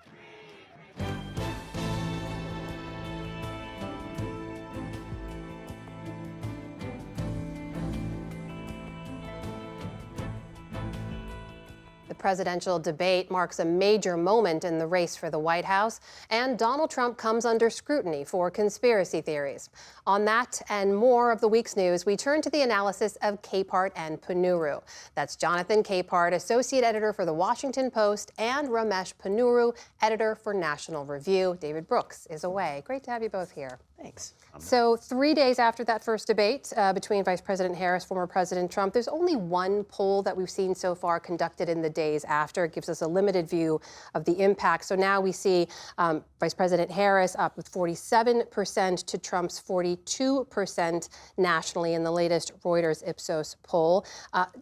The presidential debate marks a major moment in the race for the White House, and Donald Trump comes under scrutiny for conspiracy theories. On that and more of the week's news, we turn to the analysis of Capehart and Panuru. That's Jonathan Capehart, associate editor for The Washington Post, and Ramesh Panuru, editor for National Review. David Brooks is away. Great to have you both here. Thanks. So 3 days after that first debate between Vice President Harris, former President Trump, there's only one poll that we've seen so far conducted in the days after. It gives us a limited view of the impact. So now we see Vice President Harris up with 47% to Trump's 42% nationally in the latest Reuters Ipsos poll.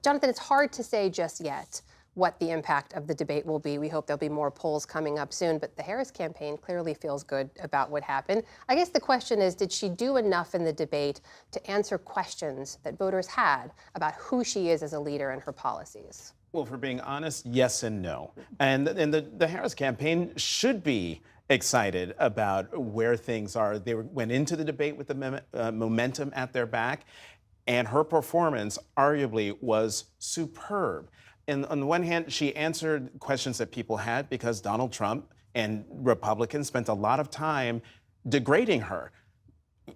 Jonathan, it's hard to say just yet what the impact of the debate will be. We hope there'll be more polls coming up soon, but the Harris campaign clearly feels good about what happened. I guess the question is, did she do enough in the debate to answer questions that voters had about who she is as a leader and her policies? Well, for being honest, yes and no. And the Harris campaign should be excited about where things are. They went into the debate with the momentum at their back, and her performance arguably was superb. And on the one hand, she answered questions that people had because Donald Trump and Republicans spent a lot of time degrading her,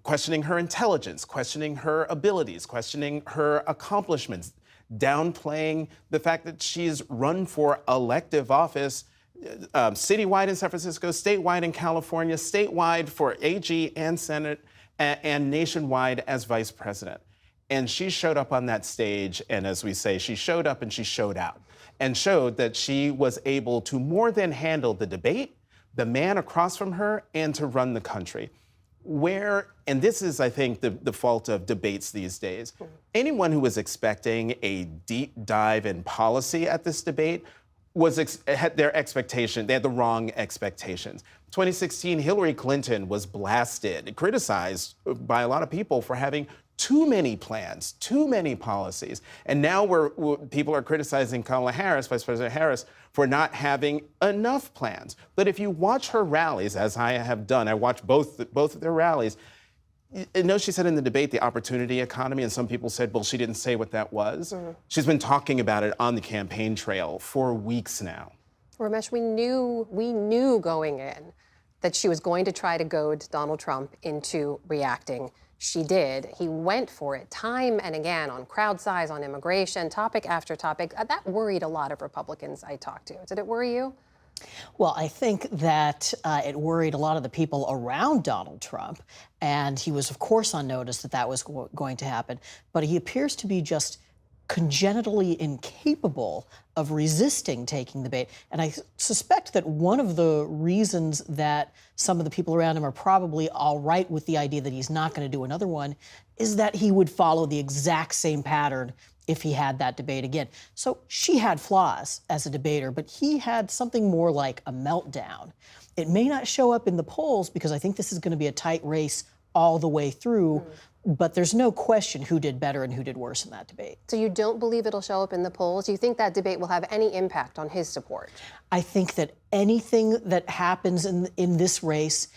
questioning her intelligence, questioning her abilities, questioning her accomplishments, downplaying the fact that she's run for elective office citywide in San Francisco, statewide in California, statewide for AG and Senate, and nationwide as vice president. And she showed up on that stage, and as we say, she showed up and she showed out, and showed that she was able to more than handle the debate, the man across from her, and to run the country. and this is, I think, the fault of debates these days. Anyone who was expecting a deep dive in policy at this debate had their expectation. They had the wrong expectations. 2016, Hillary Clinton was blasted, criticized by a lot of people for having too many plans, too many policies. And now people are criticizing Kamala Harris, Vice President Harris, for not having enough plans. But if you watch her rallies, as I have done, I watched both of their rallies, I know she said in the debate the opportunity economy, and some people said, well, she didn't say what that was. She's been talking about it on the campaign trail for weeks now. Ramesh, we knew going in that she was going to try to goad Donald Trump into reacting. She did. He went for it time and again on crowd size, on immigration, topic after topic. That worried a lot of Republicans I talked to. Did it worry you? Well, I think that it worried a lot of the people around Donald Trump. And he was, of course, on notice that that was going to happen. But he appears to be just congenitally incapable of resisting taking the bait. And I suspect that one of the reasons that some of the people around him are probably all right with the idea that he's not going to do another one is that he would follow the exact same pattern if he had that debate again. So she had flaws as a debater, but he had something more like a meltdown. It may not show up in the polls because I think this is going to be a tight race all the way through. But there's no question who did better and who did worse in that debate. So you don't believe it'll show up in the polls? Do you think that debate will have any impact on his support? I think that anything that happens in this race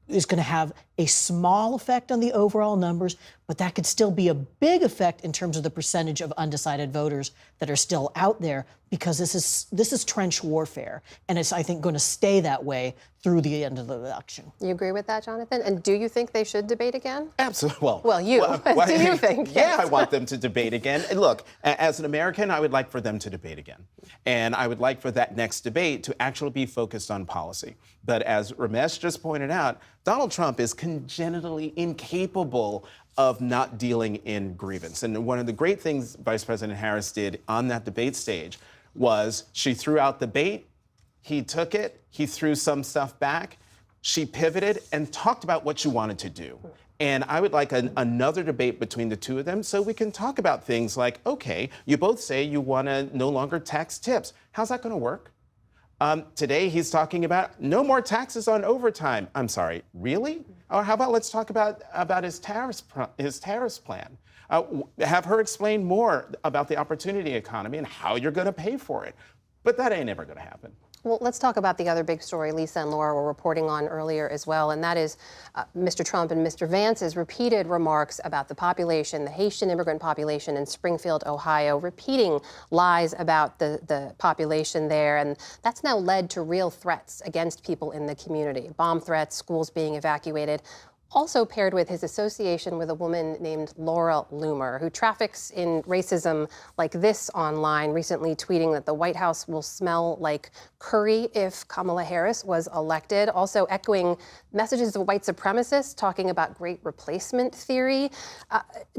is going to have a small effect on the overall numbers, but that could still be a big effect in terms of the percentage of undecided voters that are still out there, because this is trench warfare, and it's, I think, going to stay that way through the end of the election. You agree with that, Jonathan? And do you think they should debate again? Absolutely. Well, you. Do you think? Yeah, I want them to debate again. And look, as an American, I would like for them to debate again. And I would like for that next debate to actually be focused on policy. But as Ramesh just pointed out, Donald Trump is congenitally incapable of not dealing in grievance. And one of the great things Vice President Harris did on that debate stage was she threw out the bait, he took it, he threw some stuff back, she pivoted and talked about what she wanted to do. And I would like another debate between the two of them so we can talk about things like, okay, you both say you want to no longer tax tips. How's that going to work? Today he's talking about no more taxes on overtime. I'm sorry, really? Or how about let's talk about his tariffs plan? Have her explain more about the opportunity economy and how you're going to pay for it. But that ain't ever going to happen. Well, let's talk about the other big story Lisa and Laura were reporting on earlier as well, and that is Mr. Trump and Mr. Vance's repeated remarks about the population, the Haitian immigrant population in Springfield, Ohio, repeating lies about the population there, and that's now led to real threats against people in the community, bomb threats, schools being evacuated. Also paired with his association with a woman named Laura Loomer, who traffics in racism like this online, recently tweeting that the White House will smell like curry if Kamala Harris was elected, also echoing messages of white supremacists talking about great replacement theory.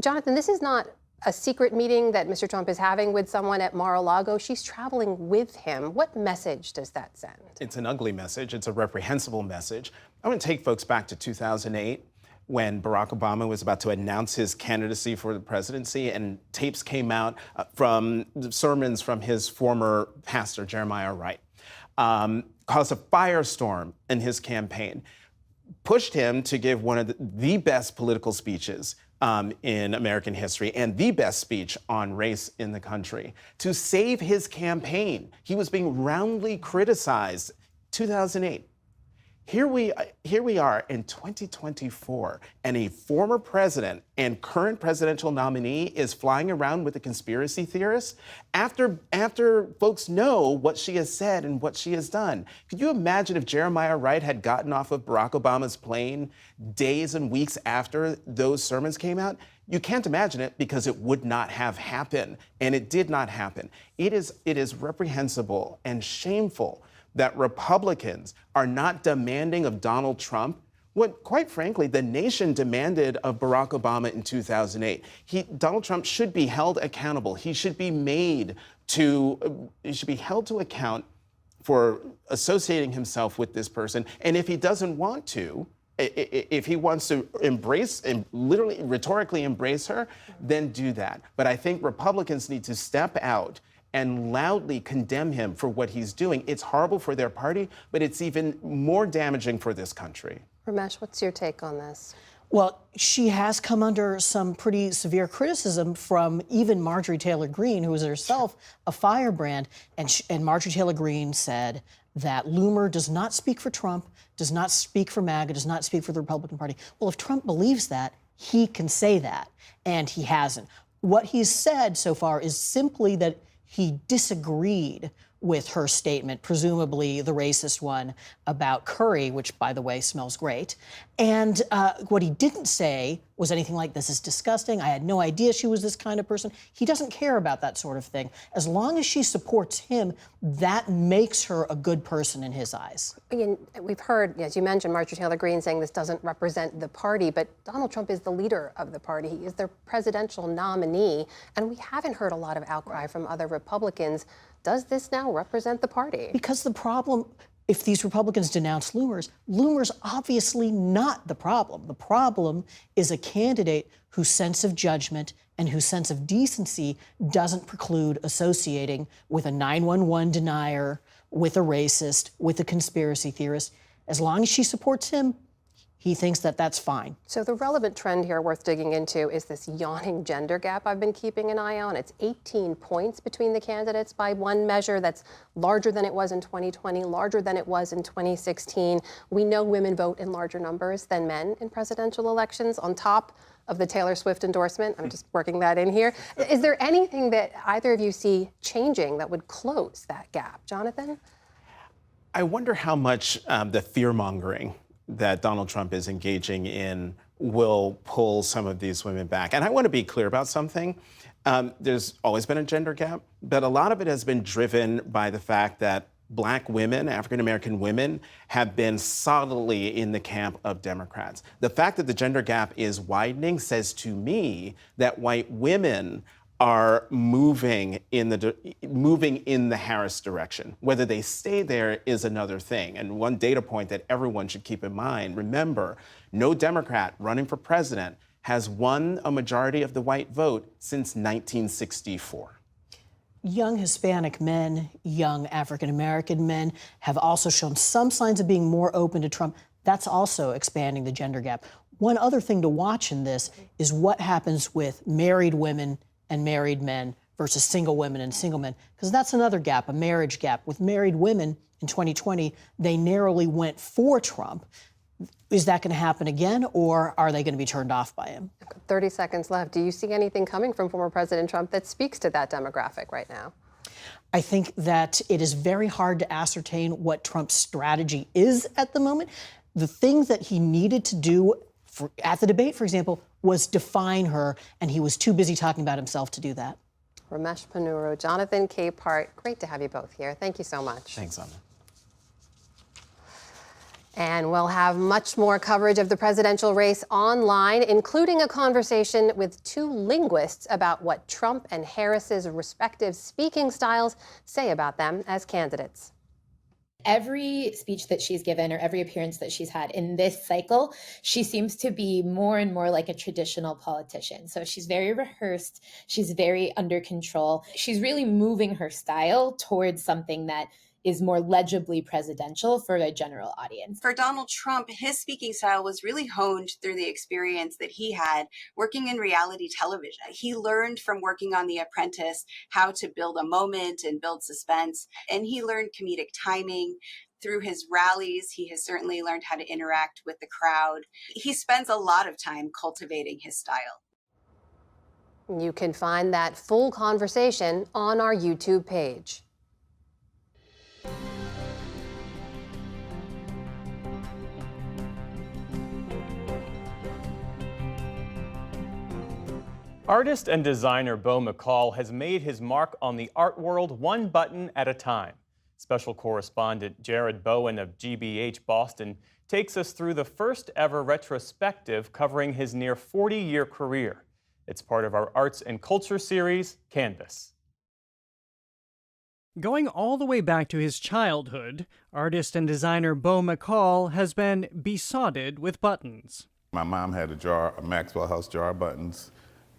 Jonathan, this is not a secret meeting that Mr. Trump is having with someone at Mar-a-Lago. She's traveling with him. What message does that send? It's an ugly message. It's a reprehensible message. I want to take folks back to 2008 when Barack Obama was about to announce his candidacy for the presidency, and tapes came out from sermons from his former pastor, Jeremiah Wright, caused a firestorm in his campaign, pushed him to give one of the best political speeches in American history and the best speech on race in the country. To save his campaign, he was being roundly criticized. 2008. Here we are in 2024, and a former president and current presidential nominee is flying around with a conspiracy theorist after folks know what she has said and what she has done. Could you imagine if Jeremiah Wright had gotten off of Barack Obama's plane days and weeks after those sermons came out? You can't imagine it because it would not have happened, and it did not happen. It is reprehensible and shameful that Republicans are not demanding of Donald Trump what, quite frankly, the nation demanded of Barack Obama in 2008. Donald Trump should be held accountable. He should be held to account for associating himself with this person. And if he doesn't want to, If he wants to embrace and literally rhetorically embrace her, then do that. But I think Republicans need to step out and loudly condemn him for what he's doing. It's horrible for their party, but it's even more damaging for this country. Ramesh, what's your take on this? Well, she has come under some pretty severe criticism from even Marjorie Taylor Greene, who is herself a firebrand. And Marjorie Taylor Greene said that Loomer does not speak for Trump, does not speak for MAGA, does not speak for the Republican Party. Well, if Trump believes that, he can say that, and he hasn't. What he's said so far is simply that he disagreed with her statement, presumably the racist one about curry, which, by the way, smells great. And what he didn't say was anything like, this is disgusting, I had no idea she was this kind of person. He doesn't care about that sort of thing. As long as she supports him, that makes her a good person in his eyes. Ian, we've heard, as you mentioned, Marjorie Taylor Greene saying this doesn't represent the party, but Donald Trump is the leader of the party. He is their presidential nominee, and we haven't heard a lot of outcry from other Republicans. Does this now represent the party? Because the problem, if these Republicans denounce Loomer's obviously not the problem. The problem is a candidate whose sense of judgment and whose sense of decency doesn't preclude associating with a 9/11 denier, with a racist, with a conspiracy theorist. As long as she supports him, he thinks that that's fine. So the relevant trend here worth digging into is this yawning gender gap I've been keeping an eye on. It's 18 points between the candidates by one measure. That's larger than it was in 2020, larger than it was in 2016. We know women vote in larger numbers than men in presidential elections, on top of the Taylor Swift endorsement. I'm just working that in here. Is there anything that either of you see changing that would close that gap? Jonathan? I wonder how much the fear-mongering that Donald Trump is engaging in will pull some of these women back. And I want to be clear about something. There's always been a gender gap, but a lot of it has been driven by the fact that Black women, African-American women, have been solidly in the camp of Democrats. The fact that the gender gap is widening says to me that white women are moving in the Harris direction. Whether they stay there is another thing. And one data point that everyone should keep in mind, remember, no Democrat running for president has won a majority of the white vote since 1964. Young Hispanic men, young African-American men have also shown some signs of being more open to Trump. That's also expanding the gender gap. One other thing to watch in this is what happens with married women and married men versus single women and single men, because that's another gap, a marriage gap. With married women in 2020, they narrowly went for Trump. Is that going to happen again, or are they going to be turned off by him? 30 seconds left. Do you see anything coming from former President Trump that speaks to that demographic right now? I think that it is very hard to ascertain what Trump's strategy is at the moment. The thing that he needed to do at the debate, for example, was define her, and he was too busy talking about himself to do that. Ramesh Ponnuru, Jonathan Capehart, great to have you both here. Thank you so much. Thanks, Anna. And we'll have much more coverage of the presidential race online, including a conversation with two linguists about what Trump and Harris's respective speaking styles say about them as candidates. Every speech that she's given or every appearance that she's had in this cycle, she seems to be more and more like a traditional politician. So she's very rehearsed. She's very under control. She's really moving her style towards something that is more legibly presidential for a general audience. For Donald Trump, his speaking style was really honed through the experience that he had working in reality television. He learned from working on The Apprentice how to build a moment and build suspense, and he learned comedic timing. Through his rallies, he has certainly learned how to interact with the crowd. He spends a lot of time cultivating his style. You can find that full conversation on our YouTube page. Artist and designer Beau McCall has made his mark on the art world one button at a time. Special correspondent Jared Bowen of GBH Boston takes us through the first ever retrospective covering his near 40-year career. It's part of our Arts and Culture series, Canvas. Going all the way back to his childhood, artist and designer Beau McCall has been besotted with buttons. My mom had a Maxwell House jar of buttons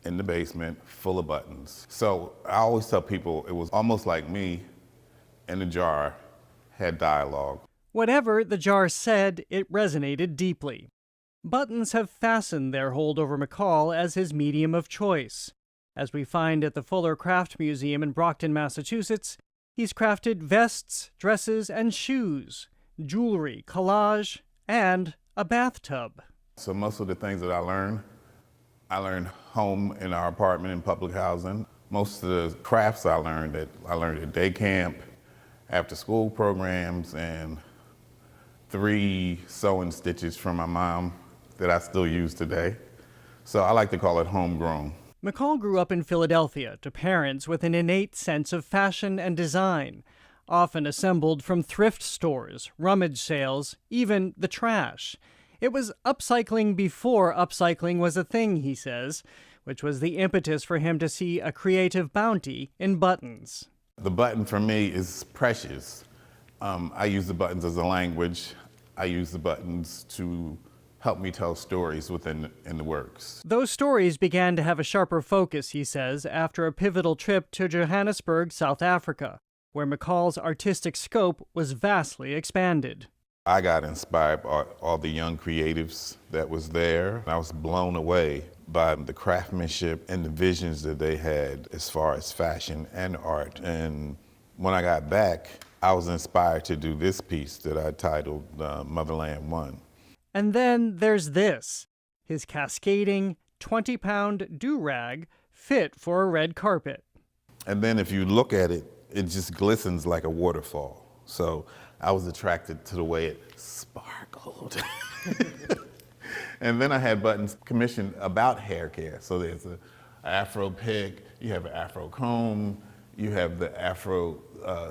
in the basement full of buttons. So I always tell people it was almost like me in the jar had dialogue. Whatever the jar said, it resonated deeply. Buttons have fastened their hold over McCall as his medium of choice. As we find at the Fuller Craft Museum in Brockton, Massachusetts, he's crafted vests, dresses, and shoes, jewelry, collage, and a bathtub. So most of the things that I learned home in our apartment in public housing. Most of the crafts I learned at day camp, after school programs, and 3 sewing stitches from my mom that I still use today. So I like to call it homegrown. McCall grew up in Philadelphia to parents with an innate sense of fashion and design, often assembled from thrift stores, rummage sales, even the trash. It was upcycling before upcycling was a thing, he says, which was the impetus for him to see a creative bounty in buttons. The button for me is precious. I use the buttons as a language. I use the buttons to help me tell stories in the works. Those stories began to have a sharper focus, he says, after a pivotal trip to Johannesburg, South Africa, where McCall's artistic scope was vastly expanded. I got inspired by all the young creatives that was there. I was blown away by the craftsmanship and the visions that they had as far as fashion and art. And when I got back, I was inspired to do this piece that I titled Motherland One. And then there's this, his cascading 20-pound do-rag fit for a red carpet. And then if you look at it, it just glistens like a waterfall. So I was attracted to the way it sparkled. And then I had buttons commissioned about hair care. So there's an Afro pick, you have an Afro comb, you have the Afro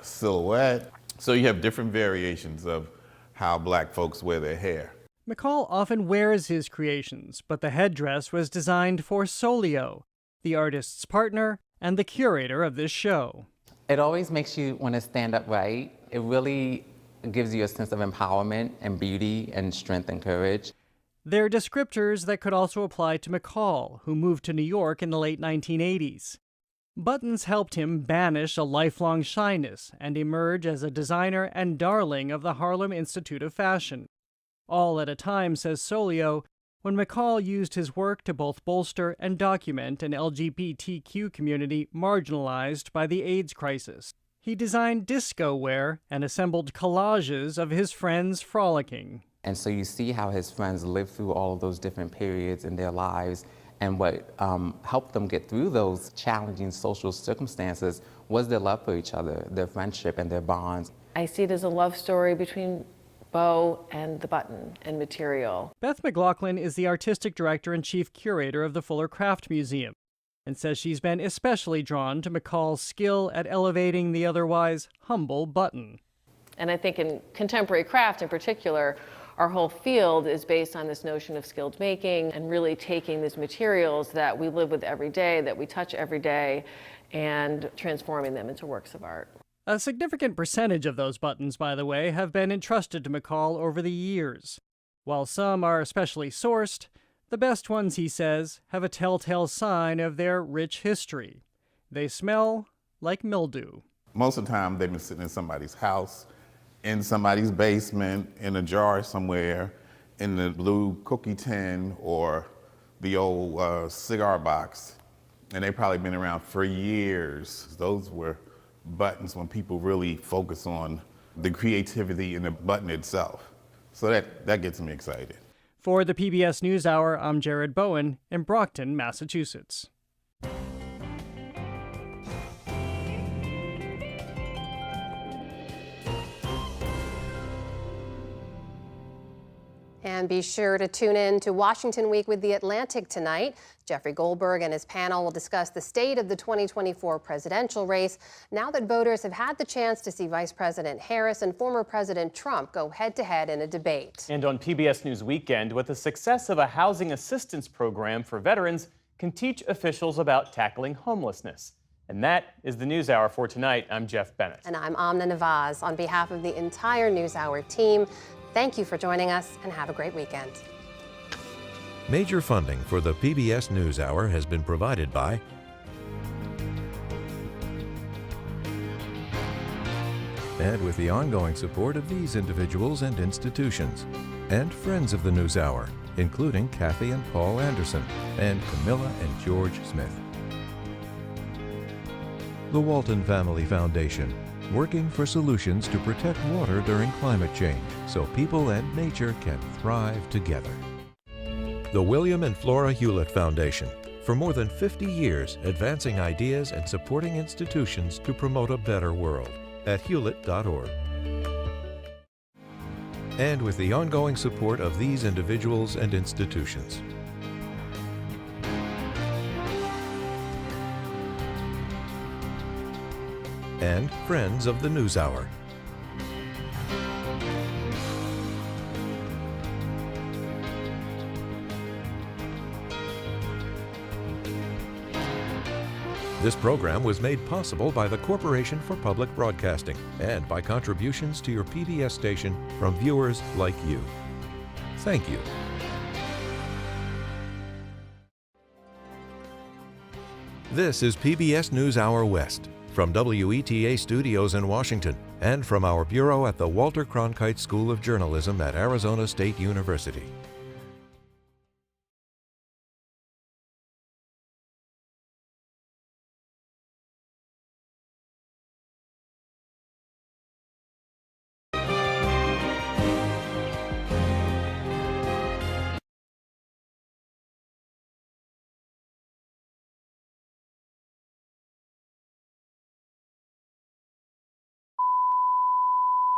silhouette. So you have different variations of how Black folks wear their hair. McCall often wears his creations, but the headdress was designed for Solio, the artist's partner and the curator of this show. It always makes you want to stand up right. It really gives you a sense of empowerment and beauty and strength and courage. They're descriptors that could also apply to McCall, who moved to New York in the late 1980s. Buttons helped him banish a lifelong shyness and emerge as a designer and darling of the Harlem Institute of Fashion. All at a time, says Solio, when McCall used his work to both bolster and document an LGBTQ community marginalized by the AIDS crisis. He designed disco wear and assembled collages of his friends frolicking. And so you see how his friends lived through all of those different periods in their lives, and what helped them get through those challenging social circumstances was their love for each other, their friendship and their bonds. I see it as a love story between Beau and the button and material. Beth McLaughlin is the artistic director and chief curator of the Fuller Craft Museum, and says she's been especially drawn to McCall's skill at elevating the otherwise humble button. And I think in contemporary craft in particular, our whole field is based on this notion of skilled making and really taking these materials that we live with every day, that we touch every day, and transforming them into works of art. A significant percentage of those buttons, by the way, have been entrusted to McCall over the years. While some are especially sourced, the best ones, he says, have a telltale sign of their rich history. They smell like mildew. Most of the time, they've been sitting in somebody's house, in somebody's basement, in a jar somewhere, in the blue cookie tin or the old cigar box. And they've probably been around for years. Those were buttons when people really focus on the creativity in the button itself. So that gets me excited. For the PBS NewsHour, I'm Jared Bowen in Brockton, Massachusetts. And be sure to tune in to Washington Week with The Atlantic tonight. Jeffrey Goldberg and his panel will discuss the state of the 2024 presidential race now that voters have had the chance to see Vice President Harris and former President Trump go head-to-head in a debate. And on PBS News Weekend, what the success of a housing assistance program for veterans can teach officials about tackling homelessness. And that is the NewsHour for tonight. I'm Jeff Bennett. And I'm Amna Nawaz. On behalf of the entire NewsHour team, thank you for joining us and have a great weekend. Major funding for the PBS NewsHour has been provided by and with the ongoing support of these individuals and institutions, and friends of the NewsHour, including Kathy and Paul Anderson, and Camilla and George Smith. The Walton Family Foundation, working for solutions to protect water during climate change so people and nature can thrive together. The William and Flora Hewlett Foundation, for more than 50 years advancing ideas and supporting institutions to promote a better world at hewlett.org. And with the ongoing support of these individuals and institutions. And friends of the NewsHour. This program was made possible by the Corporation for Public Broadcasting and by contributions to your PBS station from viewers like you. Thank you. This is PBS NewsHour West from WETA Studios in Washington and from our bureau at the Walter Cronkite School of Journalism at Arizona State University.